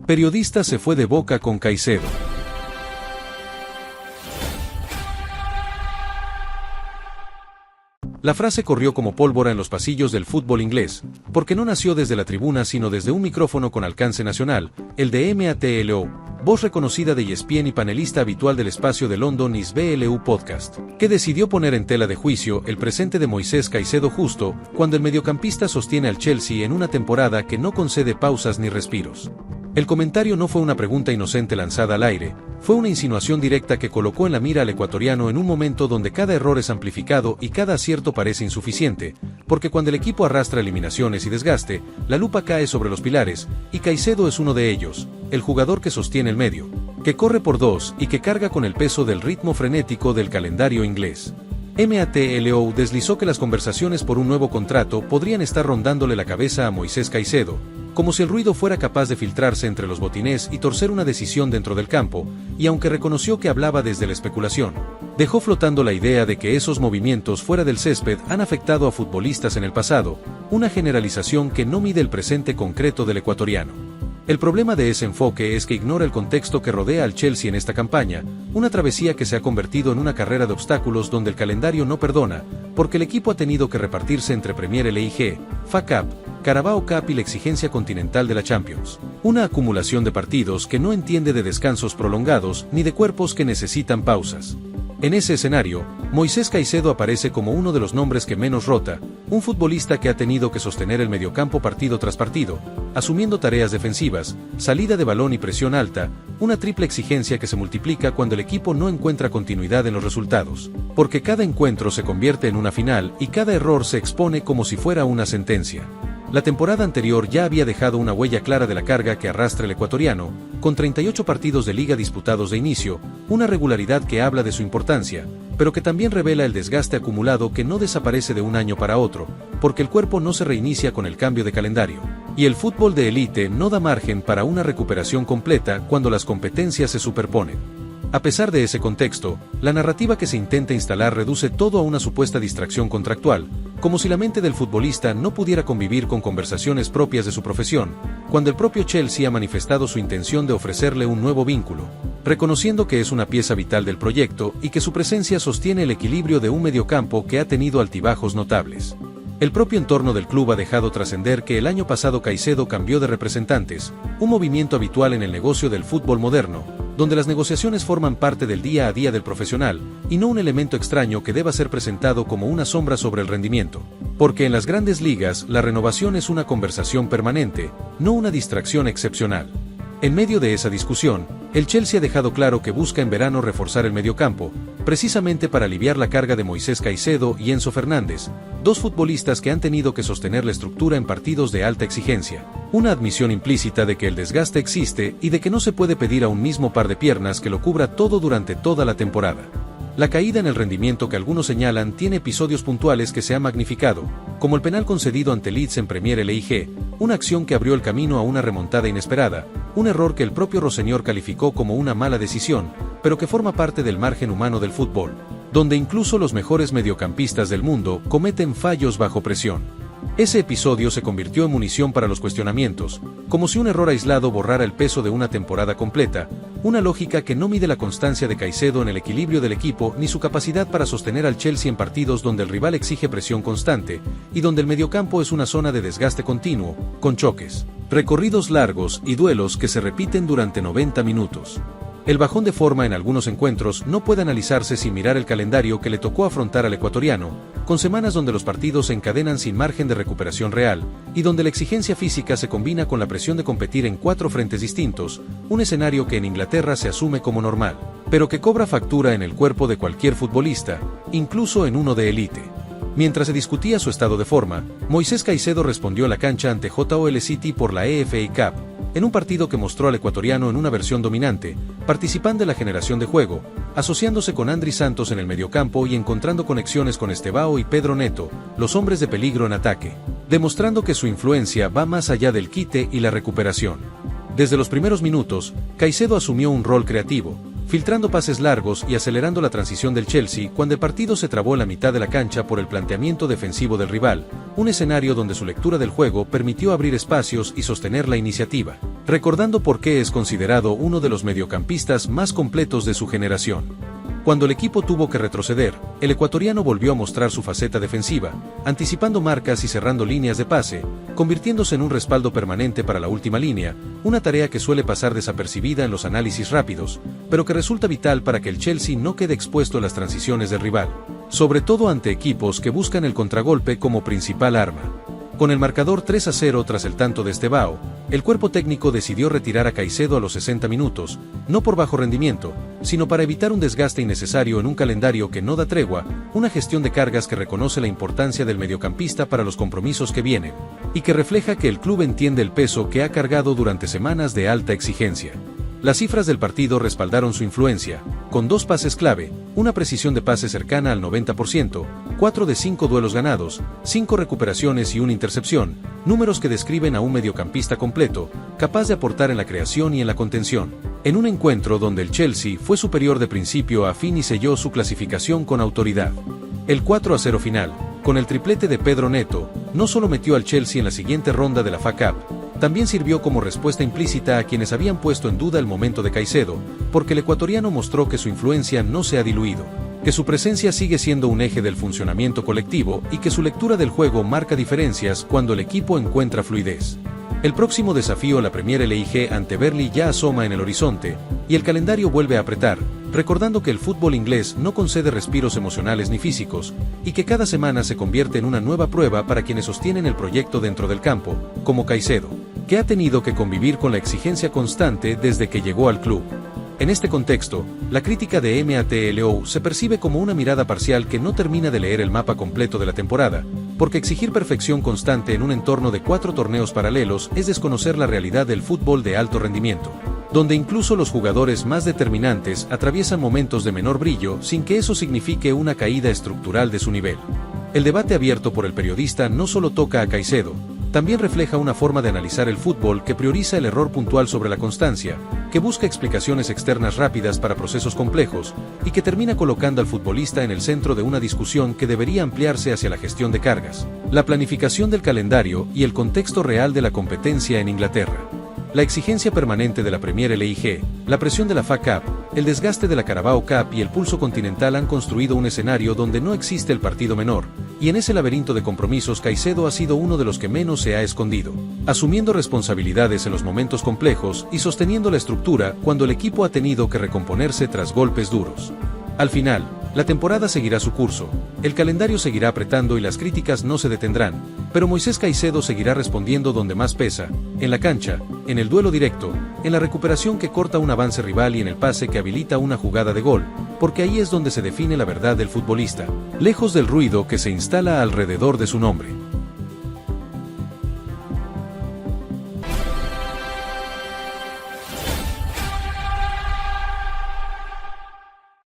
Periodista se fue de boca con Caicedo. La frase corrió como pólvora en los pasillos del fútbol inglés, porque no nació desde la tribuna sino desde un micrófono con alcance nacional, el de Matlo, voz reconocida de ESPN y panelista habitual del espacio de London is BLU Podcast, que decidió poner en tela de juicio el presente de Moisés Caicedo justo cuando el mediocampista sostiene al Chelsea en una temporada que no concede pausas ni respiros. El comentario no fue una pregunta inocente lanzada al aire, fue una insinuación directa que colocó en la mira al ecuatoriano en un momento donde cada error es amplificado y cada acierto parece insuficiente, porque cuando el equipo arrastra eliminaciones y desgaste, la lupa cae sobre los pilares, y Caicedo es uno de ellos, el jugador que sostiene el medio, que corre por dos y que carga con el peso del ritmo frenético del calendario inglés. Matlo deslizó que las conversaciones por un nuevo contrato podrían estar rondándole la cabeza a Moisés Caicedo, como si el ruido fuera capaz de filtrarse entre los botines y torcer una decisión dentro del campo, y aunque reconoció que hablaba desde la especulación, dejó flotando la idea de que esos movimientos fuera del césped han afectado a futbolistas en el pasado, una generalización que no mide el presente concreto del ecuatoriano. El problema de ese enfoque es que ignora el contexto que rodea al Chelsea en esta campaña, una travesía que se ha convertido en una carrera de obstáculos donde el calendario no perdona, porque el equipo ha tenido que repartirse entre Premier League, FA Cup, Carabao Cup y la exigencia continental de la Champions. Una acumulación de partidos que no entiende de descansos prolongados ni de cuerpos que necesitan pausas. En ese escenario, Moisés Caicedo aparece como uno de los nombres que menos rota, un futbolista que ha tenido que sostener el mediocampo partido tras partido, asumiendo tareas defensivas, salida de balón y presión alta, una triple exigencia que se multiplica cuando el equipo no encuentra continuidad en los resultados, porque cada encuentro se convierte en una final y cada error se expone como si fuera una sentencia. La temporada anterior ya había dejado una huella clara de la carga que arrastra el ecuatoriano, con 38 partidos de liga disputados de inicio, una regularidad que habla de su importancia, pero que también revela el desgaste acumulado que no desaparece de un año para otro, porque el cuerpo no se reinicia con el cambio de calendario, y el fútbol de élite no da margen para una recuperación completa cuando las competencias se superponen. A pesar de ese contexto, la narrativa que se intenta instalar reduce todo a una supuesta distracción contractual, como si la mente del futbolista no pudiera convivir con conversaciones propias de su profesión, cuando el propio Chelsea ha manifestado su intención de ofrecerle un nuevo vínculo, reconociendo que es una pieza vital del proyecto y que su presencia sostiene el equilibrio de un mediocampo que ha tenido altibajos notables. El propio entorno del club ha dejado trascender que el año pasado Caicedo cambió de representantes, un movimiento habitual en el negocio del fútbol moderno, donde las negociaciones forman parte del día a día del profesional, y no un elemento extraño que deba ser presentado como una sombra sobre el rendimiento. Porque en las grandes ligas la renovación es una conversación permanente, no una distracción excepcional. En medio de esa discusión, el Chelsea ha dejado claro que busca en verano reforzar el mediocampo, precisamente para aliviar la carga de Moisés Caicedo y Enzo Fernández, dos futbolistas que han tenido que sostener la estructura en partidos de alta exigencia, una admisión implícita de que el desgaste existe y de que no se puede pedir a un mismo par de piernas que lo cubra todo durante toda la temporada. La caída en el rendimiento que algunos señalan tiene episodios puntuales que se han magnificado, como el penal concedido ante Leeds en Premier League, una acción que abrió el camino a una remontada inesperada, un error que el propio Roseñor calificó como una mala decisión, pero que forma parte del margen humano del fútbol, donde incluso los mejores mediocampistas del mundo cometen fallos bajo presión. Ese episodio se convirtió en munición para los cuestionamientos, como si un error aislado borrara el peso de una temporada completa, una lógica que no mide la constancia de Caicedo en el equilibrio del equipo ni su capacidad para sostener al Chelsea en partidos donde el rival exige presión constante, y donde el mediocampo es una zona de desgaste continuo, con choques, recorridos largos y duelos que se repiten durante 90 minutos. El bajón de forma en algunos encuentros no puede analizarse sin mirar el calendario que le tocó afrontar al ecuatoriano, con semanas donde los partidos se encadenan sin margen de recuperación real, y donde la exigencia física se combina con la presión de competir en 4 frentes distintos, un escenario que en Inglaterra se asume como normal, pero que cobra factura en el cuerpo de cualquier futbolista, incluso en uno de élite. Mientras se discutía su estado de forma, Moisés Caicedo respondió a la cancha ante JOL City por la FA Cup, en un partido que mostró al ecuatoriano en una versión dominante, participando en la generación de juego, asociándose con Andri Santos en el mediocampo y encontrando conexiones con Estevao y Pedro Neto, los hombres de peligro en ataque, demostrando que su influencia va más allá del quite y la recuperación. Desde los primeros minutos, Caicedo asumió un rol creativo, filtrando pases largos y acelerando la transición del Chelsea cuando el partido se trabó en la mitad de la cancha por el planteamiento defensivo del rival, un escenario donde su lectura del juego permitió abrir espacios y sostener la iniciativa, recordando por qué es considerado uno de los mediocampistas más completos de su generación. Cuando el equipo tuvo que retroceder, el ecuatoriano volvió a mostrar su faceta defensiva, anticipando marcas y cerrando líneas de pase, convirtiéndose en un respaldo permanente para la última línea, una tarea que suele pasar desapercibida en los análisis rápidos, pero que resulta vital para que el Chelsea no quede expuesto a las transiciones del rival, sobre todo ante equipos que buscan el contragolpe como principal arma. Con el marcador 3-0 tras el tanto de Estevao, el cuerpo técnico decidió retirar a Caicedo a los 60 minutos, no por bajo rendimiento, sino para evitar un desgaste innecesario en un calendario que no da tregua, una gestión de cargas que reconoce la importancia del mediocampista para los compromisos que vienen, y que refleja que el club entiende el peso que ha cargado durante semanas de alta exigencia. Las cifras del partido respaldaron su influencia, con 2 pases clave, una precisión de pase cercana al 90%, 4 de 5 duelos ganados, 5 recuperaciones y una intercepción, números que describen a un mediocampista completo, capaz de aportar en la creación y en la contención, en un encuentro donde el Chelsea fue superior de principio a fin y selló su clasificación con autoridad. El 4-0 final, con el triplete de Pedro Neto, no solo metió al Chelsea en la siguiente ronda de la FA Cup, también sirvió como respuesta implícita a quienes habían puesto en duda el momento de Caicedo, porque el ecuatoriano mostró que su influencia no se ha diluido, que su presencia sigue siendo un eje del funcionamiento colectivo y que su lectura del juego marca diferencias cuando el equipo encuentra fluidez. El próximo desafío a la Premier League ante Burnley ya asoma en el horizonte, y el calendario vuelve a apretar, recordando que el fútbol inglés no concede respiros emocionales ni físicos, y que cada semana se convierte en una nueva prueba para quienes sostienen el proyecto dentro del campo, como Caicedo, que ha tenido que convivir con la exigencia constante desde que llegó al club. En este contexto, la crítica de MATLO se percibe como una mirada parcial que no termina de leer el mapa completo de la temporada, porque exigir perfección constante en un entorno de 4 torneos paralelos es desconocer la realidad del fútbol de alto rendimiento, donde incluso los jugadores más determinantes atraviesan momentos de menor brillo sin que eso signifique una caída estructural de su nivel. El debate abierto por el periodista no solo toca a Caicedo, también refleja una forma de analizar el fútbol que prioriza el error puntual sobre la constancia, que busca explicaciones externas rápidas para procesos complejos, y que termina colocando al futbolista en el centro de una discusión que debería ampliarse hacia la gestión de cargas, la planificación del calendario y el contexto real de la competencia en Inglaterra. La exigencia permanente de la Premier League, la presión de la FA Cup, el desgaste de la Carabao Cup y el pulso continental han construido un escenario donde no existe el partido menor, y en ese laberinto de compromisos Caicedo ha sido uno de los que menos se ha escondido, asumiendo responsabilidades en los momentos complejos y sosteniendo la estructura cuando el equipo ha tenido que recomponerse tras golpes duros. Al final, la temporada seguirá su curso, el calendario seguirá apretando y las críticas no se detendrán, pero Moisés Caicedo seguirá respondiendo donde más pesa, en la cancha, en el duelo directo, en la recuperación que corta un avance rival y en el pase que habilita una jugada de gol, porque ahí es donde se define la verdad del futbolista, lejos del ruido que se instala alrededor de su nombre.